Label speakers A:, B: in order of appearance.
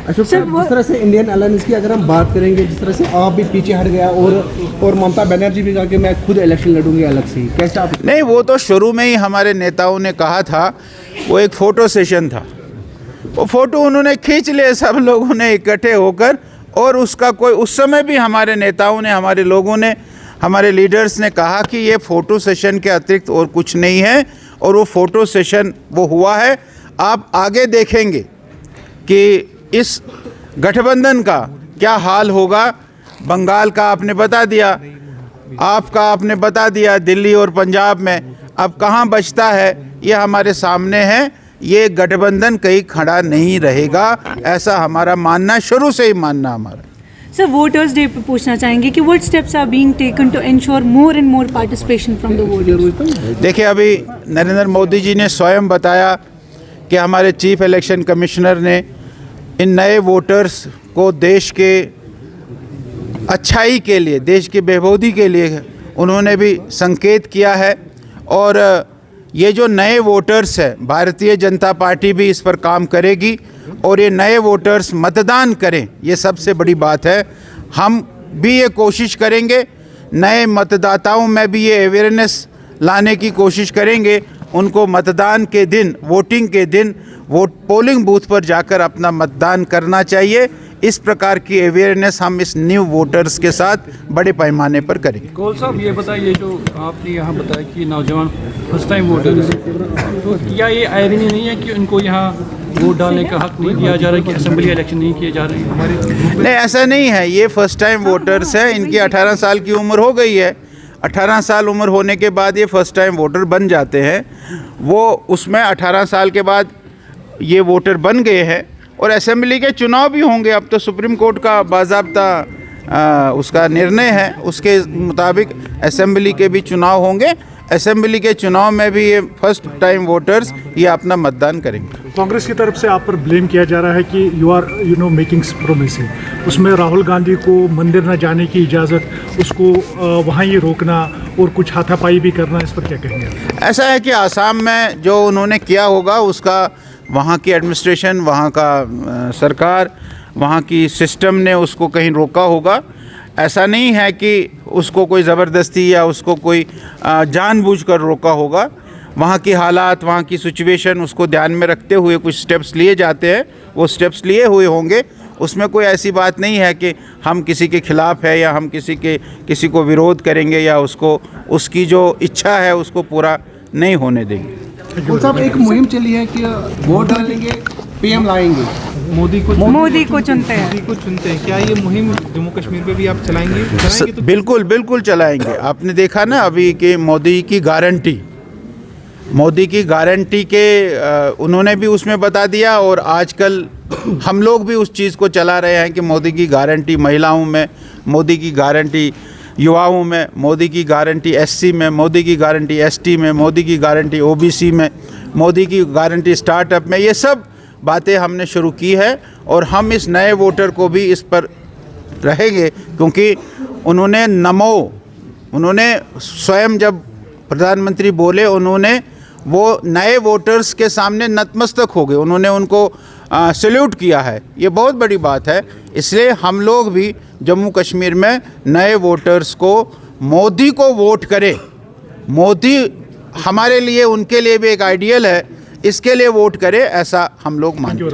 A: Ashok sir, जिस तरह से इंडियन अलायंस की अगर हम बात करेंगे, जिस तरह से आप भी पीछे हट गया और ममता बनर्जी भी कहा कि मैं खुद इलेक्शन लड़ूंगी अलग से, कैसे आप?
B: नहीं, वो तो शुरू में ही हमारे नेताओं ने कहा था, वो एक फ़ोटो सेशन था, वो फ़ोटो उन्होंने खींच लिए सब लोगों ने इकट्ठे होकर, और उसका कोई उस समय भी हमारे नेताओं ने, हमारे लोगों ने, हमारे लीडर्स ने कहा कि ये फ़ोटो सेशन के अतिरिक्त और कुछ नहीं है, और वो फ़ोटो सेशन वो हुआ है। आप आगे देखेंगे कि इस गठबंधन का क्या हाल होगा। बंगाल का आपने बता दिया, आपका आपने बता दिया, दिल्ली और पंजाब में अब कहाँ बचता है, ये हमारे सामने है। ये गठबंधन कहीं खड़ा नहीं रहेगा, ऐसा हमारा मानना, शुरू से ही मानना हमारा।
C: सर, वोटर्स डे पे पूछना चाहेंगे कि what steps are being taken to ensure more and more participation from the voters?
B: देखिए, अभी नरेंद्र मोदी जी ने स्वयं बताया कि हमारे चीफ इलेक्शन कमिश्नर ने इन नए वोटर्स को देश के अच्छाई के लिए, देश की बेहबूदी के लिए उन्होंने भी संकेत किया है। और ये जो नए वोटर्स हैं, भारतीय जनता पार्टी भी इस पर काम करेगी, और ये नए वोटर्स मतदान करें, ये सबसे बड़ी बात है। हम भी ये कोशिश करेंगे, नए मतदाताओं में भी ये अवेयरनेस लाने की कोशिश करेंगे, उनको मतदान के दिन, वोटिंग के दिन पोलिंग बूथ पर जाकर अपना मतदान करना चाहिए। इस प्रकार की अवेयरनेस हम इस न्यू वोटर्स के साथ बड़े पैमाने पर करेंगे।
D: गोल साहब, ये बताइए, जो आपने यहाँ बताया कि नौजवान फर्स्ट टाइम वोटर्स, तो क्या ये आयरनी नहीं है कि उनको यहाँ वोट डालने का हक नहीं दिया जा रहा है, कि असेंबली इलेक्शन नहीं किए जा रहे हैं हमारे?
B: नहीं, ऐसा नहीं है। ये फर्स्ट टाइम वोटर्स हैं, इनकी 18 साल की उम्र हो गई है। 18 साल उम्र होने के बाद ये फर्स्ट टाइम वोटर बन जाते हैं। वो उसमें 18 साल के बाद ये वोटर बन गए हैं, और असेंबली के चुनाव भी होंगे। अब तो सुप्रीम कोर्ट का बाज़ाब्ता उसका निर्णय है, उसके मुताबिक असेंबली के भी चुनाव होंगे। असेंबली के चुनाव में भी ये फर्स्ट टाइम वोटर्स ये अपना मतदान करेंगे।
E: कांग्रेस की तरफ से आप पर ब्लेम किया जा रहा है कि यू आर मेकिंग प्रोमिसेस, उसमें राहुल गांधी को मंदिर न जाने की इजाज़त, उसको वहाँ ही रोकना और कुछ हाथापाई भी करना, इस पर क्या कहेंगे?
B: ऐसा है कि आसाम में जो उन्होंने किया होगा, उसका वहाँ की एडमिनिस्ट्रेशन, वहाँ का सरकार, वहाँ की सिस्टम ने उसको कहीं रोका होगा। ऐसा नहीं है कि उसको कोई ज़बरदस्ती या उसको कोई जानबूझकर रोका होगा। वहाँ की हालात, वहाँ की सिचुएशन, उसको ध्यान में रखते हुए कुछ स्टेप्स लिए जाते हैं, वो स्टेप्स लिए हुए होंगे। उसमें कोई ऐसी बात नहीं है कि हम किसी के ख़िलाफ़ है या हम किसी को विरोध करेंगे या उसको उसकी जो इच्छा है उसको पूरा नहीं होने देंगे।
A: साहब, एक मुहिम चली है कि वोट डालेंगे, पीएम लाएंगे,
D: मोदी को
C: चुनते हैं।
D: क्या ये मुहिम जम्मू कश्मीर पे भी आप चलाएंगे?
B: तो बिल्कुल चलाएंगे। आपने देखा ना अभी कि मोदी की गारंटी के उन्होंने भी उसमें बता दिया, और आजकल हम लोग भी उस चीज़ को चला रहे हैं कि मोदी की गारंटी महिलाओं में, मोदी की गारंटी युवाओं में, मोदी की गारंटी एससी में, मोदी की गारंटी एसटी में, मोदी की गारंटी ओबीसी में, मोदी की गारंटी स्टार्टअप में। ये सब बातें हमने शुरू की है, और हम इस नए वोटर को भी इस पर रहेंगे, क्योंकि उन्होंने स्वयं जब प्रधानमंत्री बोले, उन्होंने वो नए वोटर्स के सामने नतमस्तक हो गए, उन्होंने उनको सैल्यूट किया है। ये बहुत बड़ी बात है। इसलिए हम लोग भी जम्मू कश्मीर में नए वोटर्स को, मोदी को वोट करें। मोदी हमारे लिए, उनके लिए भी एक आइडियल है, इसके लिए वोट करें, ऐसा हम लोग मानते हैं।